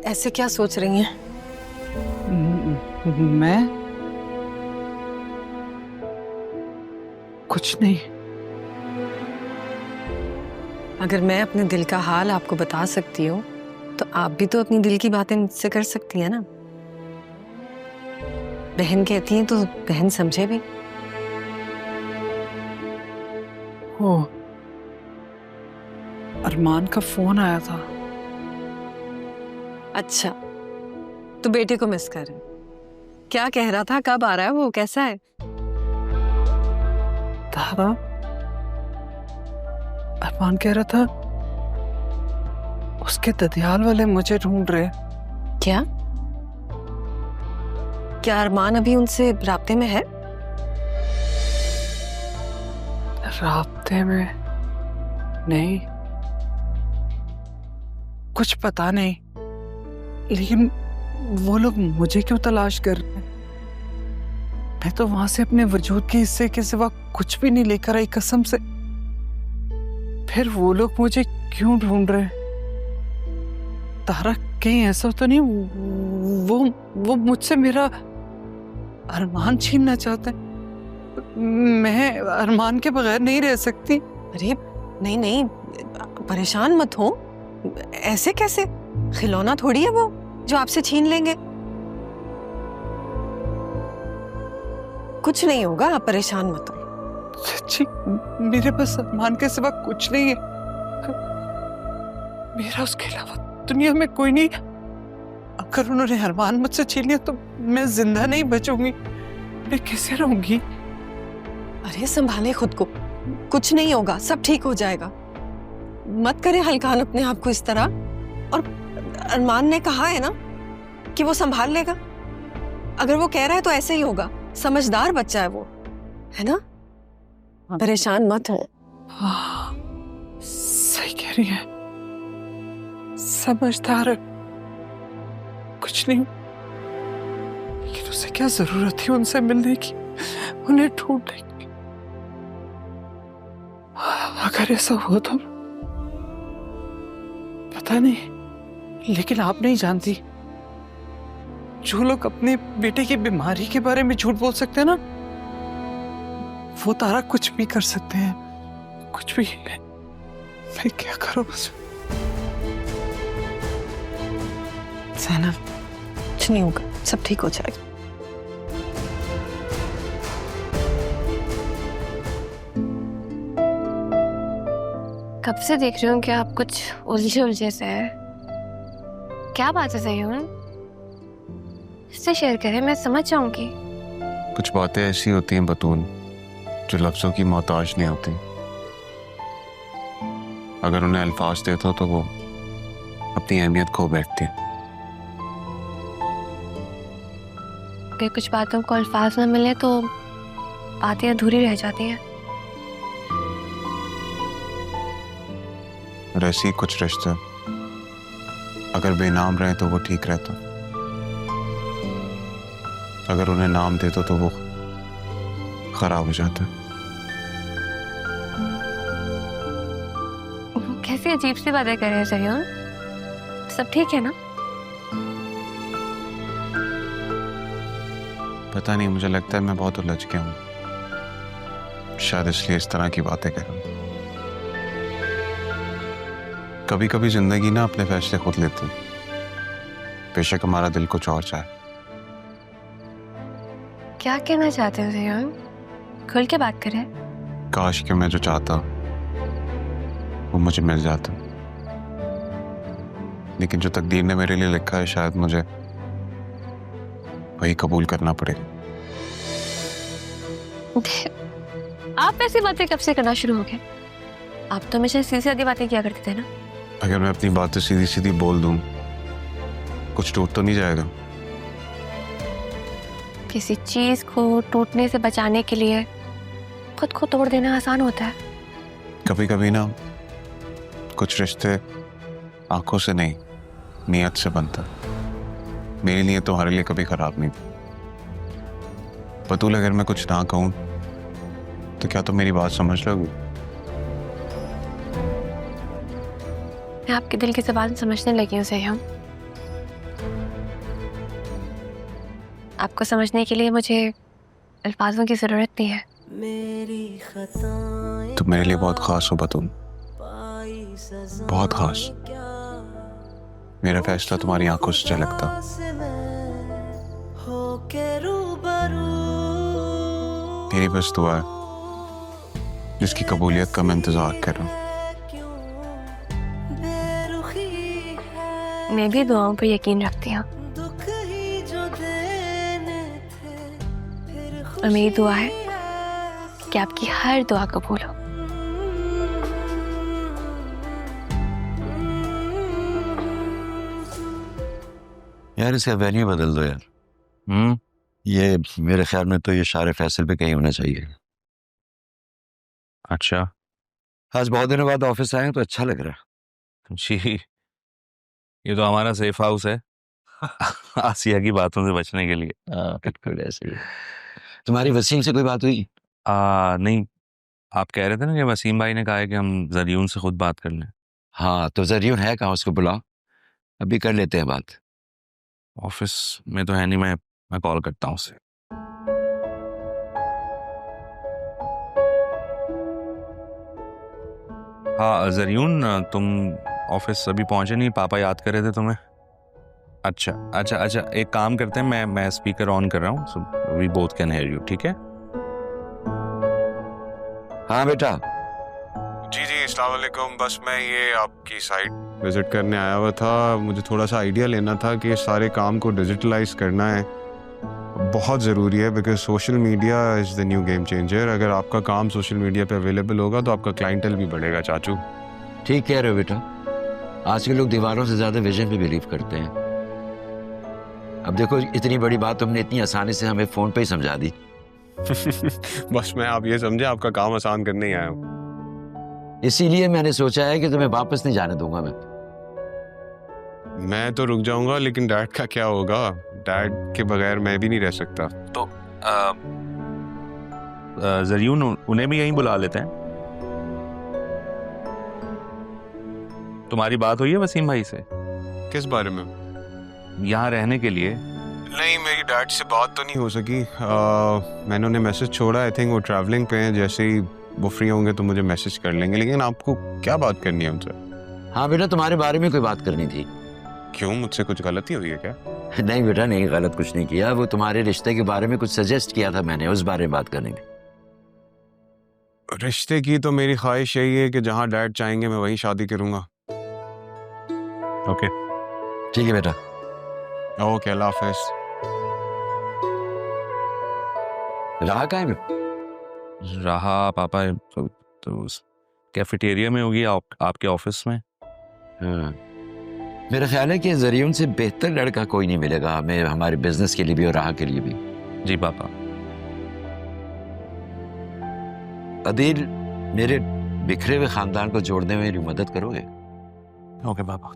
ऐसे क्या सोच रही हैं? मैं कुछ नहीं। अगर मैं अपने दिल का हाल आपको बता सकती हूँ तो आप भी तो अपनी दिल की बातें मुझसे कर सकती हैं ना। बहन कहती हैं तो बहन समझे भी। ओ, अरमान का फोन आया था। अच्छा, तो बेटे को मिस कर रहे हैं। क्या कह रहा था, कब आ रहा है वो, कैसा है? दादा, अरमान कह रहा था उसके ददियाल वाले मुझे ढूंढ रहे। क्या क्या अरमान अभी उनसे राब्ते में है? राब्ते में नहीं, कुछ पता नहीं, लेकिन वो लोग मुझे क्यों तलाश कर रहे हैं? मैं तो वहां से अपने वजूद के हिस्से के सिवा कुछ भी नहीं लेकर आई, कसम से। फिर वो लोग मुझे क्यों ढूंढ रहे हैं? तारा, कहीं ऐसा तो नहीं वो मुझसे मेरा अरमान छीनना चाहते हैं? मैं अरमान के बगैर नहीं रह सकती। अरे नहीं नहीं, परेशान मत हो। ऐसे कैसे? खिलौना थोड़ी है वो जो आपसे छीन लेंगे। कुछ नहीं होगा, आप परेशान मत हो। सच्ची, मेरे पास अरमान के सिवा कुछ नहीं है। मेरा उसके अलावा दुनिया में कोई नहीं। अगर उन्होंने अरमान मुझसे छीन लिया तो मैं जिंदा नहीं बचूंगी। मैं कैसे रहूंगी? अरे संभाले खुद को, कुछ नहीं होगा, सब ठीक हो जाएगा। मत करे हल्कान अपने आप को इस तरह। और अरमान ने कहा है ना कि वो संभाल लेगा। अगर वो कह रहा है तो ऐसे ही होगा। समझदार बच्चा है वो, है ना? परेशान मत हो। हाँ, सही कह रही है, समझदार है। कुछ नहीं, लेकिन उसे क्या जरूरत थी उनसे मिलने की, उन्हें ढूंढने की? अगर ऐसा हो तो पता नहीं, लेकिन आप नहीं जानती, जो लोग अपने बेटे की बीमारी के बारे में झूठ बोल सकते हैं ना, वो तारा कुछ भी कर सकते हैं, कुछ भी। मैं क्या करूं बस? सहना, कुछ नहीं होगा, सब ठीक हो जाएगा। कब से देख रही हूँ कि आप कुछ उलझे उलझे से है। क्या बात है ज़यून? इससे शेयर करें, मैं समझ जाऊंगी। कुछ बातें ऐसी होती हैं बतून, जो लफ्जों की मोहताज नहीं होती। अगर उन्हें अल्फाज देते हो तो वो अपनी अहमियत खो बैठती है। अगर कुछ बातों को अल्फाज न मिले तो बातें अधूरी रह जाती हैं। और ऐसे ही कुछ रिश्ते अगर बेनाम रहे तो वो ठीक रहता, अगर उन्हें नाम दे दो तो वो खराब हो जाता है। कैसी अजीब सी बातें कर रहे हैं ज़यून? सब ठीक है ना? पता नहीं, मुझे लगता है मैं बहुत उलझ गया हूँ, शायद इसलिए इस तरह की बातें कर रहा हूँ। कभी कभी जिंदगी ना अपने फैसले खुद लेती, बेशक हमारा दिल कुछ और चाहे। क्या कहना चाहते हो ज़यून? खुल के बात करें। काश कि मैं जो चाहता वो मुझे मिल जाता, लेकिन जो तकदीर ने मेरे लिए लिखा है शायद मुझे वही कबूल करना पड़ेगा। आप ऐसी बातें कब से करना शुरू हो गए? आप तो हमेशा सीधी सादी बातें किया करते थे ना। अगर मैं अपनी बातें सीधी सीधी बोल दूं, कुछ टूट तो नहीं जाएगा? किसी चीज को टूटने से बचाने के लिए खुद को तोड़ देना आसान होता है। कभी कभी ना कुछ रिश्ते आंखों से नहीं, नियत से बनता। मेरी नीयत तुम्हारे लिए कभी खराब नहीं थी। बतूल, अगर मैं कुछ ना कहूं तो क्या तुम मेरी बात समझ लोगी? मैं आपके दिल की ज़बान समझने लगी हूँ ज़यून। आपको समझने के लिए मुझे अल्फाजों की ज़रूरत नहीं है। तुम मेरे लिए बहुत खास हो बतून, बहुत खास। मेरा फैसला तुम्हारी आंखों से झलकता। मेरी बस दुआ है जिसकी कबूलियत का मैं इंतजार कर रहा हूँ। मैं भी दुआओं पर यकीन रखती हूँ और मेरी दुआ है कि आपकी हर दुआ कबूल हो। यार इसका वेन्यू बदल दो यार। ये मेरे ख्याल में तो ये शार फैसल पे कहीं होना चाहिए। अच्छा आज बहुत दिनों बाद ऑफिस आए हैं तो अच्छा लग रहा है। जी, ये तो हमारा सेफ हाउस है आसिया की बातों से बचने के लिए। बिल्कुल ऐसे ही। तुम्हारी वसीम से कोई बात हुई? नहीं, आप कह रहे थे ना कि वसीम भाई ने कहा है कि हम जरियून से खुद बात कर लें। हाँ तो जरियून है कहाँ, उसको बुलाओ, अभी कर लेते हैं बात। ऑफिस में तो है नहीं, मैं कॉल करता हूँ उसे। हाँ जरियून, तुम ऑफिस अभी पहुंचे नहीं? पापा याद कर रहे थे तुम्हें। अच्छा अच्छा अच्छा, एक काम करते हैं, मैं स्पीकर ऑन कर रहा हूँ, so we both can hear you, ठीक है? हाँ बेटा। जी जी, अस्सलाम वालेकुम। बस मैं ये आपकी साइट विजिट करने आया हुआ था। मुझे थोड़ा सा आइडिया लेना था कि सारे काम को डिजिटलाइज करना है, बहुत ज़रूरी है, because social media is the new game changer. अगर आपका काम सोशल मीडिया पे अवेलेबल होगा तो आपका क्लाइंटल भी बढ़ेगा चाचू। ठीक कह रहे हो बेटा, आज के लोग दीवारों से ज्यादा विजन पे बिलीव करते हैं। अब देखो इतनी बड़ी बात तुमने इतनी आसानी से हमें फोन पे ही समझा दी। बस मैं आप ये समझे आपका काम आसान करने ही आया हूँ। इसीलिए मैंने सोचा है कि तुम्हें वापस नहीं जाने दूंगा मैं तो रुक जाऊंगा, लेकिन डैड का क्या होगा? डैड के बगैर मैं भी नहीं रह सकता। तो जरियून, उन्हें भी यहीं बुला लेते हैं। तुम्हारी बात हुई है वसीम भाई से? किस बारे में? यहाँ रहने के लिए। नहीं, मेरी डैड से बात तो नहीं हो सकी। मैंने उन्हें मैसेज छोड़ा, आई थिंक वो ट्रैवलिंग पे हैं। जैसे ही वो फ्री होंगे तो मुझे मैसेज कर लेंगे। लेकिन आपको क्या बात करनी है उनसे? हाँ बेटा, तुम्हारे बारे में कोई बात करनी थी। क्यों, मुझसे कुछ गलती हुई है क्या? नहीं बेटा, नहीं, गलत कुछ नहीं किया। वो तुम्हारे रिश्ते के बारे में कुछ सजेस्ट किया था मैंने, उस बारे में बात करनी थी। रिश्ते की तो मेरी ख्वाहिश यही है कि जहाँ डैड चाहेंगे मैं वहीं शादी करूंगा। ओके ठीक है बेटा। ओके, अल्लाह हाफिज। रहा कहाँ है? रहा पापा तो कैफेटेरिया में होगी, आपके ऑफिस में। हाँ। मेरा ख्याल है कि जरियून से बेहतर लड़का कोई नहीं मिलेगा हमें, हमारे बिजनेस के लिए भी और राह के लिए भी। जी पापा। अदील, मेरे बिखरे हुए खानदान को जोड़ने में मेरी मदद करोगे? ओके पापा।